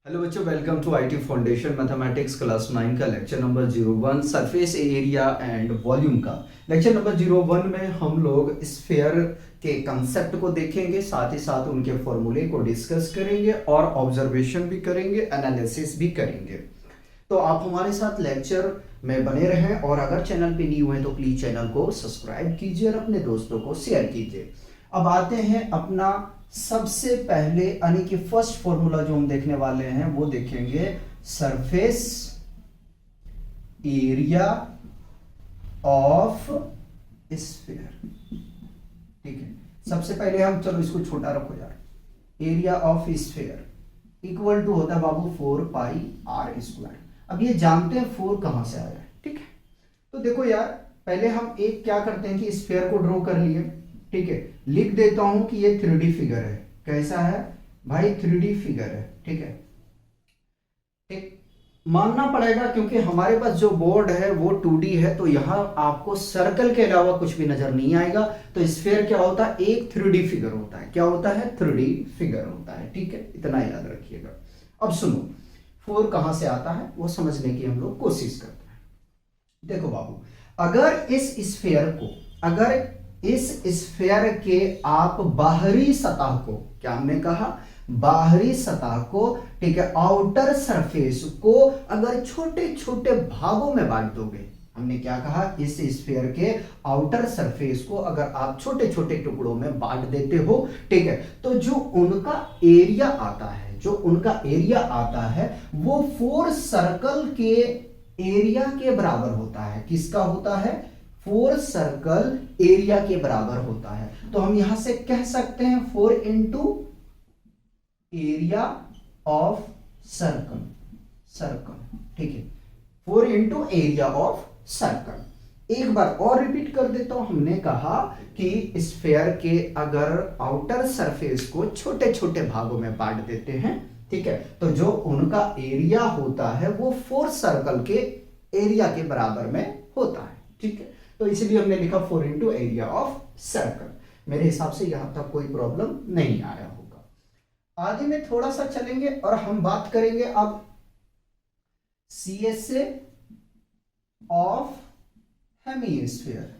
Hello बच्चों, welcome to IT foundation mathematics class 9 का lecture number 01 surface area and volume का। Lecture number 01 में हम लोग स्फीयर के कंसेप्ट को देखेंगे, साथ ही साथ उनके फॉर्मूले को डिस्कस करेंगे और ऑब्जर्वेशन भी करेंगे, एनालिसिस भी करेंगे। तो आप हमारे साथ लेक्चर में बने रहें और अगर चैनल पे न्यू है तो प्लीज चैनल को सब्सक्राइब कीजिए और अपने दोस्तों को शेयर कीजिए। अब आते हैं अपना सबसे पहले यानी कि फर्स्ट फॉर्मूला जो हम देखने वाले हैं वो देखेंगे सरफेस एरिया ऑफ स्फीयर। ठीक है, सबसे पहले हम, चलो इसको छोटा रखो यार, area of sphere equal to होता है बाबू 4 पाई आर स्क्वायर। अब ये जानते हैं 4 कहां से आया है। ठीक है, तो देखो यार, पहले हम एक क्या करते हैं कि स्फीयर को ड्रॉ कर लिए। ठीक है, लिख देता हूं कि ये 3D फिगर है। कैसा है भाई? 3D फिगर है। ठीक है, ठीक मानना पड़ेगा क्योंकि हमारे पास जो बोर्ड है वो 2D है, तो यहां आपको सर्कल के अलावा कुछ भी नजर नहीं आएगा। तो स्फीयर क्या होता है? एक 3D फिगर होता है। क्या होता है? 3D फिगर होता है। ठीक है, इतना याद रखिएगा। अब सुनो, 4 कहां से आता है वो समझने की हम लोग कोशिश करते हैं। देखो बाबू, अगर इस स्फीयर के आप बाहरी सतह को, क्या हमने कहा? बाहरी सतह को, ठीक है, आउटर सरफेस को अगर छोटे छोटे भागों में बांट दोगे, हमने क्या कहा? इस स्फीयर के आउटर सरफेस को अगर आप छोटे छोटे टुकड़ों में बांट देते हो, ठीक है, तो जो उनका एरिया आता है वो 4 सर्कल के एरिया के बराबर होता है। किसका होता है? 4 सर्कल एरिया के बराबर होता है। तो हम यहां से कह सकते हैं 4 इंटू एरिया ऑफ सर्कल। ठीक है, 4 इंटू एरिया ऑफ सर्कल। एक बार और रिपीट कर देता हूं। हमने कहा कि स्फीयर के अगर आउटर सरफेस को छोटे छोटे भागों में बांट देते हैं, ठीक है, तो जो उनका एरिया होता है वो 4 सर्कल के एरिया के बराबर में होता है। ठीक है, तो इसलिए हमने लिखा 4 इंटू एरिया ऑफ सर्कल। मेरे हिसाब से यहां तक कोई प्रॉब्लम नहीं आया होगा। आगे में थोड़ा सा चलेंगे और हम बात करेंगे अब CSA ऑफ हेमीस्फीयर।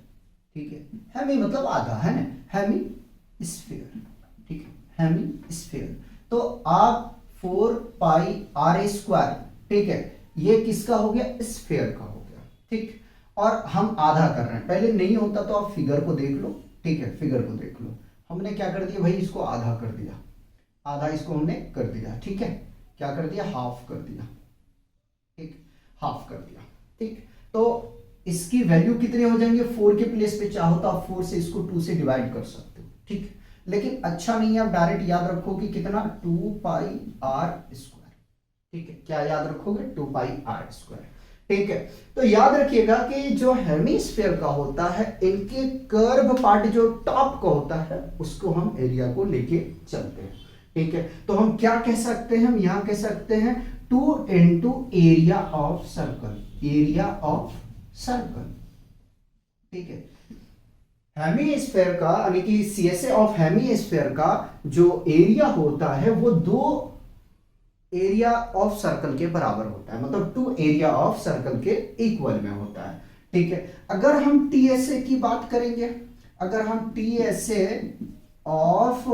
ठीक है, हेमी मतलब आधा है ना, हेमीस्फीयर। ठीक है, हेमीस्फीयर। तो आप 4 पाई आर स्क्वायर, ठीक है, ये किसका हो गया? स्फीयर का हो गया। ठीक, और हम आधा कर रहे हैं। पहले नहीं होता तो आप फिगर को देख लो। ठीक है, फिगर को देख लो। हमने क्या कर दिया भाई? इसको आधा कर दिया, आधा इसको हमने कर दिया। ठीक है, क्या कर दिया? हाफ कर दिया। ठीक, हाफ कर दिया। ठीक, तो इसकी वैल्यू कितने हो जाएंगे? 4 के प्लेस पे चाहो तो आप 4 से इसको 2 से डिवाइड कर सकते हो। ठीक, लेकिन अच्छा नहीं है, आप डायरेक्ट याद रखो कि कितना? 2 पाई आर स्क्वायर। ठीक है, क्या याद रखोगे? 2 पाई आर स्क्वायर। ठीक है, तो याद रखिएगा कि जो हेमीस्फीयर का होता है, इनके कर्व पार्ट जो टॉप का होता है उसको हम एरिया को लेके चलते हैं। ठीक है, तो हम क्या कह सकते हैं? हम यहां कह सकते हैं 2 into area of circle, area of circle. ठीक है, हेमीस्फीयर का यानी कि CSA ऑफ हेमीस्फीयर का जो एरिया होता है वो 2 एरिया ऑफ सर्कल के बराबर होता है, मतलब 2 एरिया ऑफ सर्कल के इक्वल में होता है। ठीक है, अगर हम TSA की बात करेंगे, अगर हम TSA ऑफ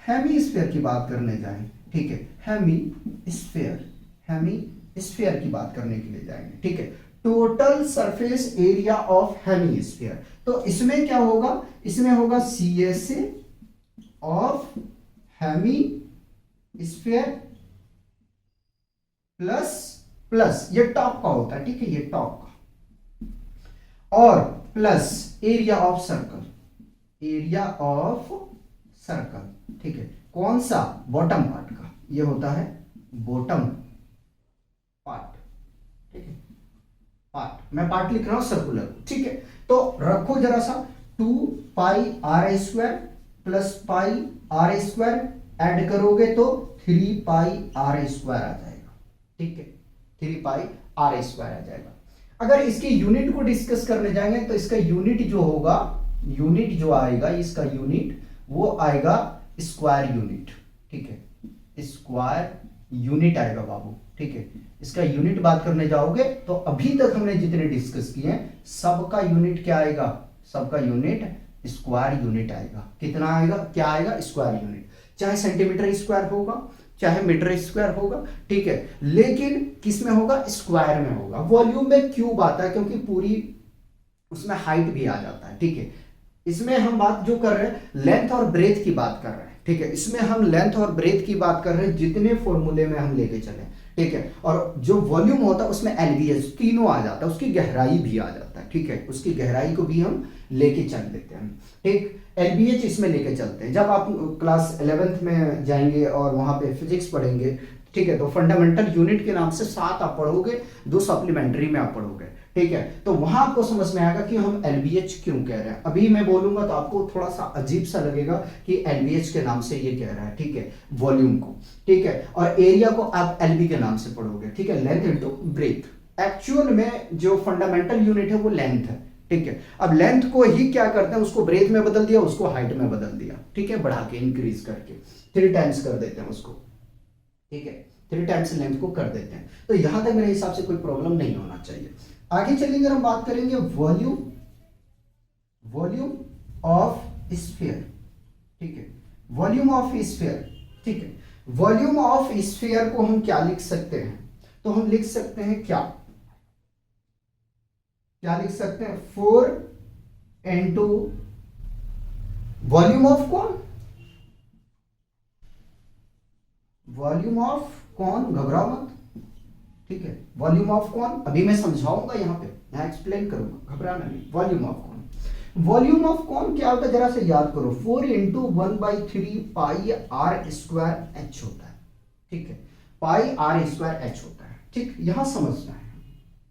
हेमीस्फीयर की बात करने जाएं, ठीक है, हेमीस्फीयर की बात करने के लिए जाएंगे, ठीक है, total surface area of hemisphere, तो इसमें क्या होगा? इसमें होगा CSA ऑफ हेमीस्फीयर प्लस ये टॉप का होता है। ठीक है, ये टॉप का, और plus area of circle, area of circle. ठीक है, कौन सा? बॉटम पार्ट का, ये होता है बॉटम पार्ट। ठीक है, पार्ट, मैं पार्ट लिख रहा हूं सर्कुलर। ठीक है, तो रखो जरा सा, 2 pi r square plus pi r square add करोगे तो 3 पाई आर स्क्वायर आ जाएगा। ठीक है, 3 पाई आर स्क्वायर आ जाएगा। अगर इसकी यूनिट को डिस्कस करने जाएंगे तो इसका यूनिट जो होगा, यूनिट जो आएगा, इसका यूनिट वो आएगा स्क्वायर यूनिट। ठीक है, स्क्वायर यूनिट आएगा बाबू, ठीक है। इसका यूनिट बात करने जाओगे तो अभी तक हमने जितने डिस्कस किए हैं सबका यूनिट क्या आएगा, सबका यूनिट स्क्वायर यूनिट आएगा। कितना आएगा, क्या आएगा, स्क्वायर यूनिट। चाहे सेंटीमीटर स्क्वायर होगा, चाहे मीटर स्क्वायर होगा, ठीक है, लेकिन किस में होगा, स्क्वायर में होगा। वॉल्यूम में क्यूब आता है क्योंकि पूरी उसमें हाइट भी आ जाता है, ठीक है। इसमें हम बात जो कर रहे हैं लेंथ और ब्रेथ की बात कर रहे हैं, ठीक है। इसमें हम लेंथ और ब्रेथ की बात कर रहे हैं जितने फॉर्मूले में हम लेके चले, ठीक है। और जो वॉल्यूम होता है उसमें एलवीएस तीनों आ जाता है, उसकी गहराई भी आ जाता है, ठीक है। उसकी गहराई को भी हम लेके चल देते हैं, ठीक। एलबीएच इसमें लेके चलते हैं। जब आप क्लास 11th में जाएंगे और वहां पे फिजिक्स पढ़ेंगे, ठीक है, तो फंडामेंटल यूनिट के नाम से 7 आप पढ़ोगे, 2 सप्लीमेंट्री में आप पढ़ोगे, ठीक है। तो वहां आपको समझ में आएगा कि हम एलबीएच क्यों कह रहे हैं। अभी मैं बोलूंगा तो आपको थोड़ा सा अजीब सा लगेगा कि एलबीएच के नाम से ये कह रहा है, ठीक है, वॉल्यूम को, ठीक है। और एरिया को आप एलबी के नाम से पढ़ोगे, ठीक है, लेंथ इनटू ब्रेथ। एक्चुअल में जो फंडामेंटल यूनिट है वो लेंथ है, ठीक है। अब लेंथ को ही क्या करते हैं, उसको ब्रेथ में बदल दिया, उसको हाइट में बदल दिया, ठीक है, बढ़ा के इंक्रीज करके 3 टाइम्स कर देते हैं उसको, ठीक है, 3 टाइम्स लेंथ को कर देते हैं। तो यहां तक मेरे हिसाब से कोई प्रॉब्लम नहीं होना चाहिए। आगे चलेंगे, हम बात करेंगे वॉल्यूम, वॉल्यूम ऑफ स्फीयर, ठीक है, वॉल्यूम ऑफ स्फीयर, ठीक है। वॉल्यूम ऑफ स्फीयर को हम क्या लिख सकते हैं, तो हम लिख सकते हैं क्या, क्या लिख सकते हैं, 4 इंटू वॉल्यूम ऑफ कौन, वॉल्यूम ऑफ कौन, घबराओ मत, ठीक है। वॉल्यूम ऑफ कौन, अभी मैं समझाऊंगा, यहां पे यहां एक्सप्लेन करूंगा, घबराना नहीं। वॉल्यूम ऑफ कौन, वॉल्यूम ऑफ कौन क्या होता है जरा से याद करो, 4 into 1/3 pi r square h होता है, ठीक है, पाई आर स्क्वायर एच होता है, ठीक। यहां समझना है,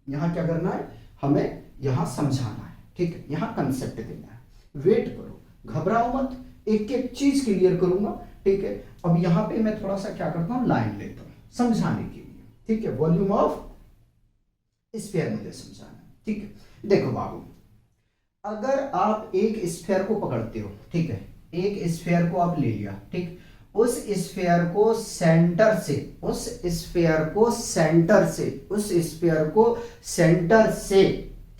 यहां क्या करना है, हमें यहां समझाना है, ठीक है, यहां कंसेप्ट देना है। वेट करो, घबराओ मत, एक एक चीज क्लियर करूंगा, ठीक है। अब यहां पे मैं थोड़ा सा क्या करता हूं, लाइन लेता हूं समझाने के लिए, ठीक है। वॉल्यूम ऑफ स्फीयर मुझे समझाना है, ठीक है। देखो बाबू, अगर आप एक स्फीयर को पकड़ते हो, ठीक है, एक स्फीयर को आप ले लिया, ठीक, उस स्फीयर को सेंटर से, उस स्फीयर को सेंटर से, उस स्फीयर को सेंटर से,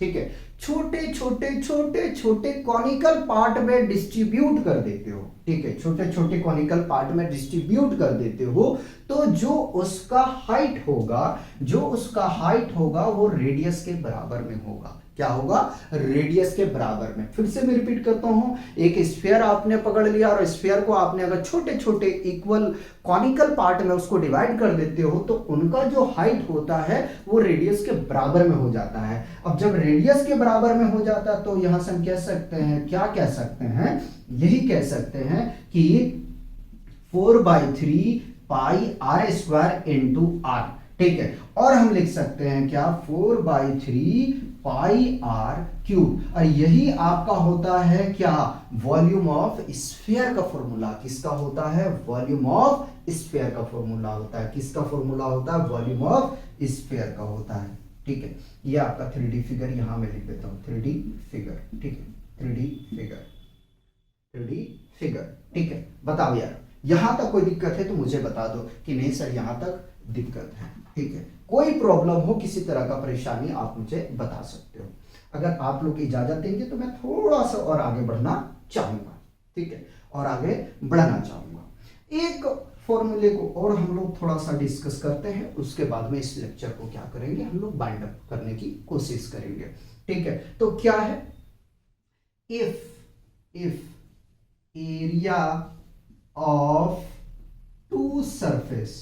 ठीक है, छोटे छोटे छोटे छोटे कॉनिकल पार्ट में डिस्ट्रीब्यूट कर देते हो, ठीक है, छोटे छोटे कॉनिकल पार्ट में डिस्ट्रीब्यूट कर देते हो, तो जो उसका हाइट होगा, जो उसका हाइट होगा वो रेडियस के बराबर में होगा। क्या होगा, रेडियस के बराबर में। फिर से मैं रिपीट करता हूं, एक स्फीयर आपने पकड़ लिया और स्फीयर को आपने अगर छोटे छोटे इक्वल कॉनिकल पार्ट में उसको डिवाइड कर देते हो, तो उनका जो हाइट होता है वो रेडियस के बराबर में हो जाता है। अब जब रेडियस के बराबर में हो जाता है तो यहां से हम कह सकते हैं, क्या कह सकते हैं, यही कह सकते हैं कि 4/3 पाई आर स्क्वायर इंटू आर, ठीक है। और हम लिख सकते हैं क्या, 4/3 पाई आर क्यूब। और यही आपका होता है क्या, वॉल्यूम ऑफ स्फीयर का फॉर्मूला। किसका होता है, वॉल्यूम ऑफ स्फीयर का फॉर्मूला होता है। किसका फॉर्मूला होता है, वॉल्यूम ऑफ स्फीयर का होता है, ठीक है। ये आपका 3D फिगर यहां मैं लिख देता हूं, 3D फिगर, ठीक है, 3D फिगर, 3D फिगर, ठीक है। बताओ यार, यहां तक कोई दिक्कत है तो मुझे बता दो कि नहीं सर यहां तक दिक्कत है, ठीक है। कोई प्रॉब्लम हो, किसी तरह का परेशानी, आप मुझे बता सकते हो। अगर आप लोग इजाजत देंगे तो मैं थोड़ा सा और आगे बढ़ना चाहूंगा, ठीक है, और आगे बढ़ना चाहूंगा। एक फॉर्मूले को और हम लोग थोड़ा सा डिस्कस करते हैं, उसके बाद में इस लेक्चर को क्या करेंगे, हम लोग बाइंड अप करने की कोशिश करेंगे, ठीक है। तो क्या है, if area of two surface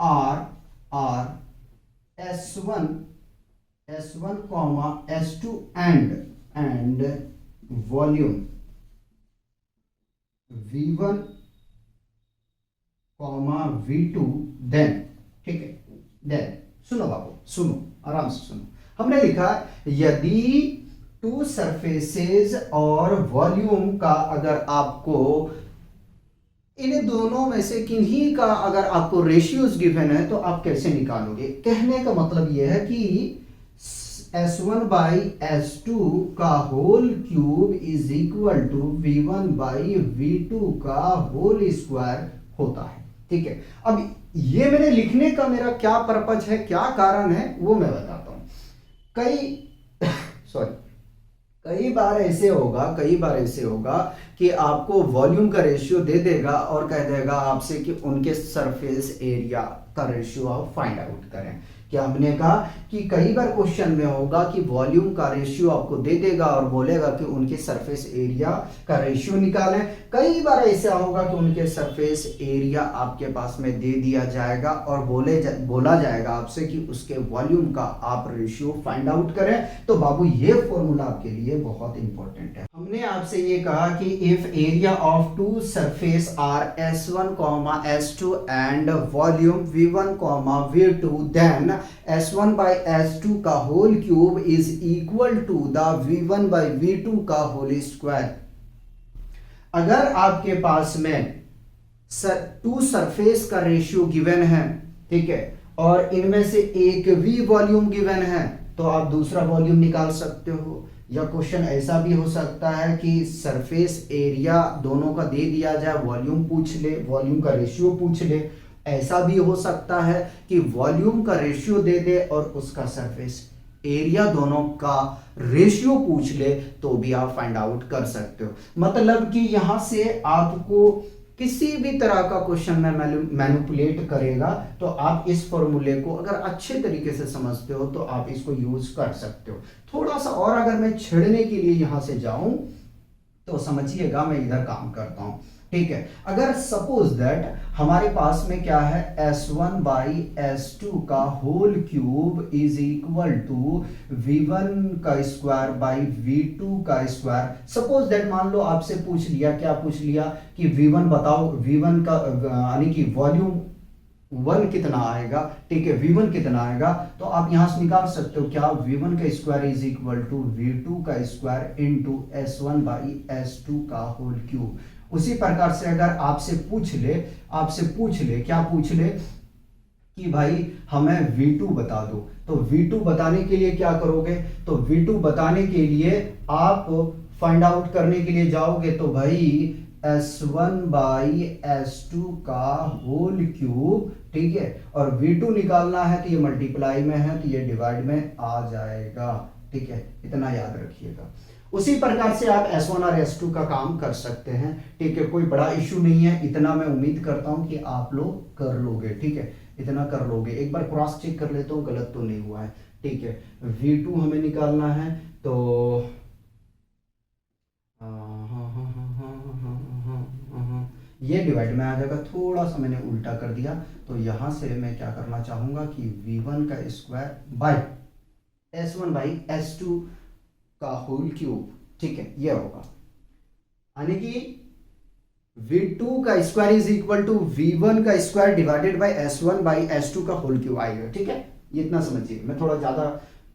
are S1 comma S2 and volume V1 comma V2 then, ठीक है, देन सुनो बाबू, सुनो आराम से सुनो। हमने लिखा यदि टू सरफेसेस और वॉल्यूम का अगर आपको इन दोनों में से किन्हीं का अगर आपको रेशियोज गिवन है तो आप कैसे निकालोगे। कहने का मतलब यह है कि S1 बाई S2 का whole cube is equal to V1 by V2 का होल स्क्वायर होता है। ठीक है, अब ये मैंने लिखने का मेरा क्या पर्पज है, क्या कारण है, वो मैं बताता हूं। कई सॉरी कई बार ऐसे होगा कि आपको वॉल्यूम का रेशियो दे देगा और कह देगा आपसे कि उनके सरफेस एरिया का रेशियो आप फाइंड आउट करें। क्या हमने कहा कि कई बार क्वेश्चन में होगा कि वॉल्यूम का रेशियो आपको दे देगा और बोलेगा कि उनके सरफेस एरिया का रेशियो निकालें। कई बार ऐसा होगा कि उनके सरफेस एरिया आपके पास में दे दिया जाएगा और बोला जाएगा आपसे कि उसके वॉल्यूम का आप रेशियो फाइंड आउट करें। तो बाबू ये फॉर्मूला आपके लिए बहुत इंपॉर्टेंट है। हमने आपसे ये कहा कि if area of two surface are S1, S2 and volume V1, V2 then S1 by S2 का whole cube is equal to the V1 by V2 का होल स्क्वायर। अगर आपके पास में टू सरफेस का रेशियो गिवन है, ठीक है, और इनमें से एक भी वॉल्यूम गिवन है, तो आप दूसरा वॉल्यूम निकाल सकते हो। या क्वेश्चन ऐसा भी हो सकता है कि सरफेस एरिया दोनों का दे दिया जाए, वॉल्यूम पूछ ले, वॉल्यूम का रेशियो पूछ ले। ऐसा भी हो सकता है कि वॉल्यूम का रेशियो दे दे और उसका सरफेस एरिया दोनों का रेशियो पूछ ले, तो भी आप फाइंड आउट कर सकते हो। मतलब कि यहां से आपको किसी भी तरह का क्वेश्चन में मैनिपुलेट करेगा तो आप इस फॉर्मूले को अगर अच्छे तरीके से समझते हो तो आप इसको यूज कर सकते हो। थोड़ा सा और अगर मैं छेड़ने के लिए यहां से जाऊं तो समझिएगा मैं इधर काम करता हूं। ठीक है, अगर सपोज दैट हमारे पास में क्या है, S1 बाई S2 का whole cube is equal to V1 का स्क्वायर बाई V2 का स्क्वायर। सपोज दैट मान लो आपसे पूछ लिया, क्या पूछ लिया कि V1 बताओ, V1 का यानी कि वॉल्यूम 1 कितना आएगा। ठीक है, V1 कितना आएगा, तो आप यहां से निकाल सकते हो क्या, V1 का square is equal to V2 का square into S1 by S2 का होल क्यूब। उसी प्रकार से अगर आपसे पूछ ले क्या पूछ ले कि भाई हमें V2 बता दो, तो V2 बताने के लिए क्या करोगे, तो V2 बताने के लिए आप फाइंड आउट करने के लिए जाओगे तो भाई S1 बाई S2 का होल क्यूब। ठीक है, और V2 निकालना है तो ये मल्टीप्लाई में है तो ये डिवाइड में आ जाएगा। ठीक है, इतना याद रखिएगा। उसी प्रकार से आप S1 और S2 का काम कर सकते हैं। ठीक है, कोई बड़ा इश्यू नहीं है, इतना मैं उम्मीद करता हूं कि आप लोग कर लोगे। ठीक है, इतना कर लोगे। एक बार क्रॉस चेक कर लेता हूं गलत तो नहीं हुआ है। ठीक है, V2 हमें निकालना है तो ये डिवाइड में आ जाएगा। थोड़ा सा मैंने उल्टा कर दिया, तो यहां से मैं क्या करना चाहूंगा कि V1 का square by S1 by S2 का होल क्यूब। ठीक है, ये होगा, यानी कि V2 का square is equal to V1 का square divided by S1 by S2 का होल क्यूब आएगा। ठीक है, ये इतना समझिए। मैं थोड़ा ज्यादा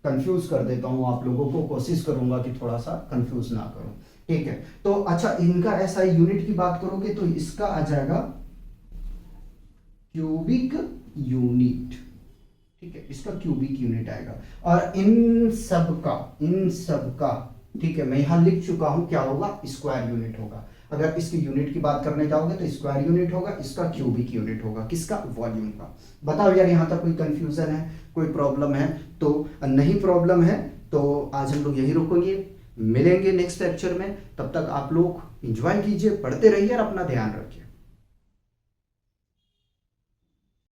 कंफ्यूज कर देता हूं आप लोगों को, कोशिश करूंगा कि थोड़ा सा कंफ्यूज ना करूं। ठीक है, तो अच्छा, इनका ऐसा यूनिट की बात करोगे तो इसका आ जाएगा क्यूबिक यूनिट। ठीक है, इसका क्यूबिक यूनिट आएगा। और इन सब का ठीक है, मैं यहां लिख चुका हूं, क्या होगा, स्क्वायर यूनिट होगा। अगर इसकी यूनिट की बात करने जाओगे तो स्क्वायर यूनिट होगा, इसका क्यूबिक यूनिट होगा। किसका, वॉल्यूम का। बताओ यार, यहां तक कोई कंफ्यूजन है, कोई प्रॉब्लम है? तो नहीं प्रॉब्लम है तो आज हम लोग यही रुकेंगे, मिलेंगे नेक्स्ट लेक्चर में। तब तक आप लोग एंजॉय कीजिए, पढ़ते रहिए और अपना ध्यान रखिए।